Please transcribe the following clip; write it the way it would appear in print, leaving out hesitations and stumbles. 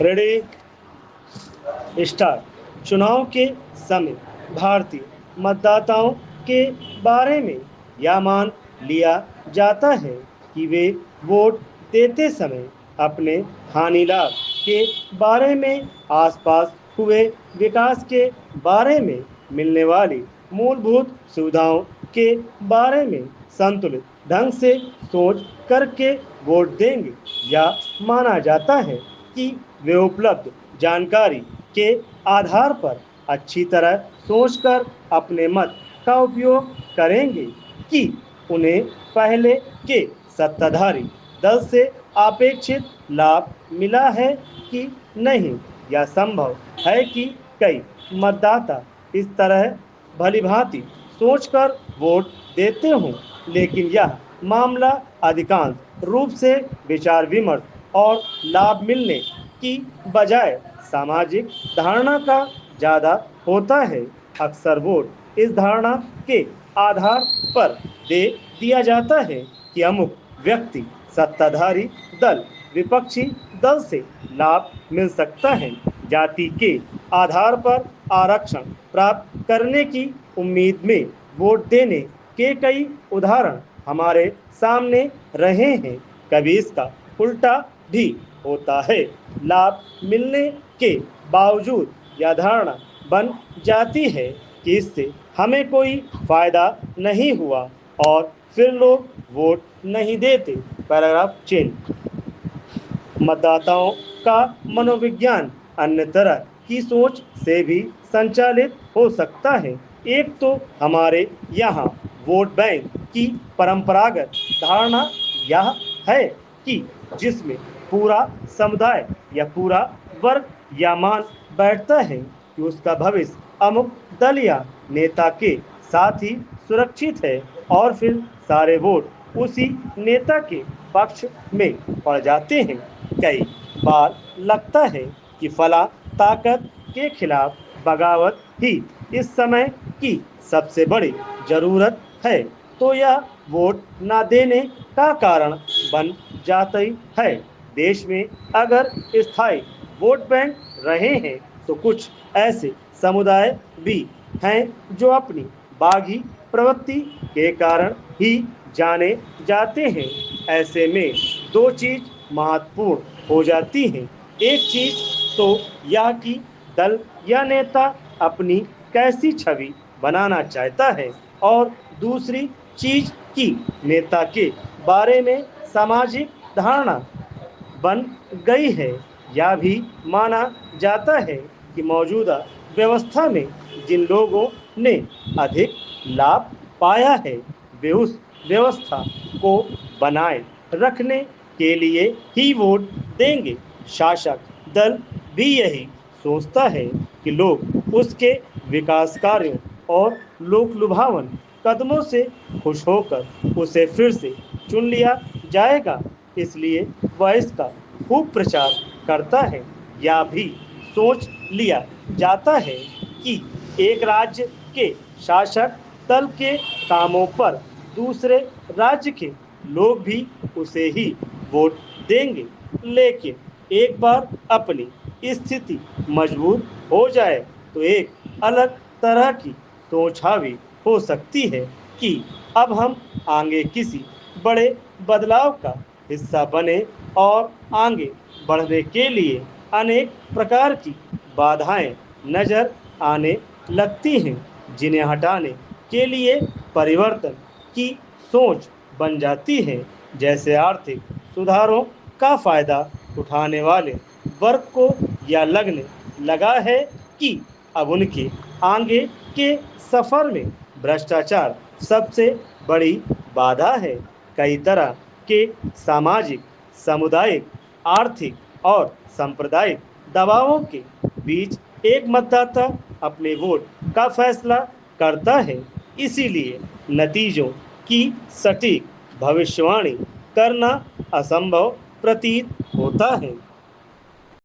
Ready start. चुनाव के समय भारतीय मतदाताओं के बारे में यह मान लिया जाता है कि वे वोट देते समय अपने हानि लाभ के बारे में, आसपास हुए विकास के बारे में, मिलने वाली मूलभूत सुविधाओं के बारे में संतुलित ढंग से सोच करके वोट देंगे। या माना जाता है कि वे उपलब्ध जानकारी के आधार पर अच्छी तरह सोचकर अपने मत का उपयोग करेंगे कि उन्हें पहले के सत्ताधारी दल से अपेक्षित लाभ मिला है कि नहीं। यह संभव है कि कई मतदाता इस तरह भलीभांति सोचकर वोट देते हों, लेकिन यह मामला अधिकांश रूप से विचार विमर्श और लाभ मिलने की बजाय सामाजिक धारणा का ज़्यादा होता है। अक्सर वोट इस धारणा के आधार पर दे दिया जाता है कि अमुक व्यक्ति सत्ताधारी दल विपक्षी दल से लाभ मिल सकता है। जाति के आधार पर आरक्षण प्राप्त करने की उम्मीद में वोट देने के कई उदाहरण हमारे सामने रहे हैं। कभी इसका उल्टा भी होता है। लाभ मिलने के बावजूद यह धारणा बन जाती है कि इससे हमें कोई फायदा नहीं हुआ और फिर लोग वोट नहीं देते। Paragraph change. मतदाताओं का मनोविज्ञान अन्य तरह की सोच से भी संचालित हो सकता है। एक तो हमारे यहाँ वोट बैंक की परंपरागत धारणा यह है कि जिसमें पूरा समुदाय या पूरा वर्ग या मान बैठता है कि उसका भविष्य अमुक दल या नेता के साथ ही सुरक्षित है और फिर सारे वोट उसी नेता के पक्ष में पड़ जाते हैं। कई बार लगता है कि फला ताकत के खिलाफ बगावत ही इस समय की सबसे बड़ी जरूरत है, तो यह वोट न देने का कारण बन जाती है। देश में अगर स्थायी वोट बैंक रहे हैं तो कुछ ऐसे समुदाय भी हैं जो अपनी बागी प्रवृत्ति के कारण ही जाने जाते हैं। ऐसे में दो चीज महत्वपूर्ण हो जाती हैं। एक चीज तो यह कि दल या नेता अपनी कैसी छवि बनाना चाहता है और दूसरी चीज कि नेता के बारे में सामाजिक धारणा बन गई है। यह भी माना जाता है कि मौजूदा व्यवस्था में जिन लोगों ने अधिक लाभ पाया है वे उस व्यवस्था को बनाए रखने के लिए ही वोट देंगे। शासक दल भी यही सोचता है कि लोग उसके विकास कार्यों और लोक लुभावन कदमों से खुश होकर उसे फिर से चुन लिया जाएगा, इसलिए वह इसका खूब प्रचार करता है। यह भी सोच लिया जाता है कि एक राज्य के शासक दल के कामों पर दूसरे राज्य के लोग भी उसे ही वोट देंगे, लेकिन एक बार अपनी स्थिति मजबूत हो जाए तो एक अलग तरह की सोच हावी हो सकती है कि अब हम आगे किसी बड़े बदलाव का हिस्सा बने और आगे बढ़ने के लिए अनेक प्रकार की बाधाएं नजर आने लगती हैं, जिन्हें हटाने के लिए परिवर्तन की सोच बन जाती है। जैसे आर्थिक सुधारों का फायदा उठाने वाले वर्ग को यह लगने लगा है कि अब उनके आगे के सफर में भ्रष्टाचार सबसे बड़ी बाधा है। कई तरह के सामाजिक, सामुदायिक, आर्थिक और सांप्रदायिक दबावों के बीच एक मतदाता अपने वोट का फैसला करता है। इसीलिए नतीजों की सटीक भविष्यवाणी करना असंभव प्रतीत होता है।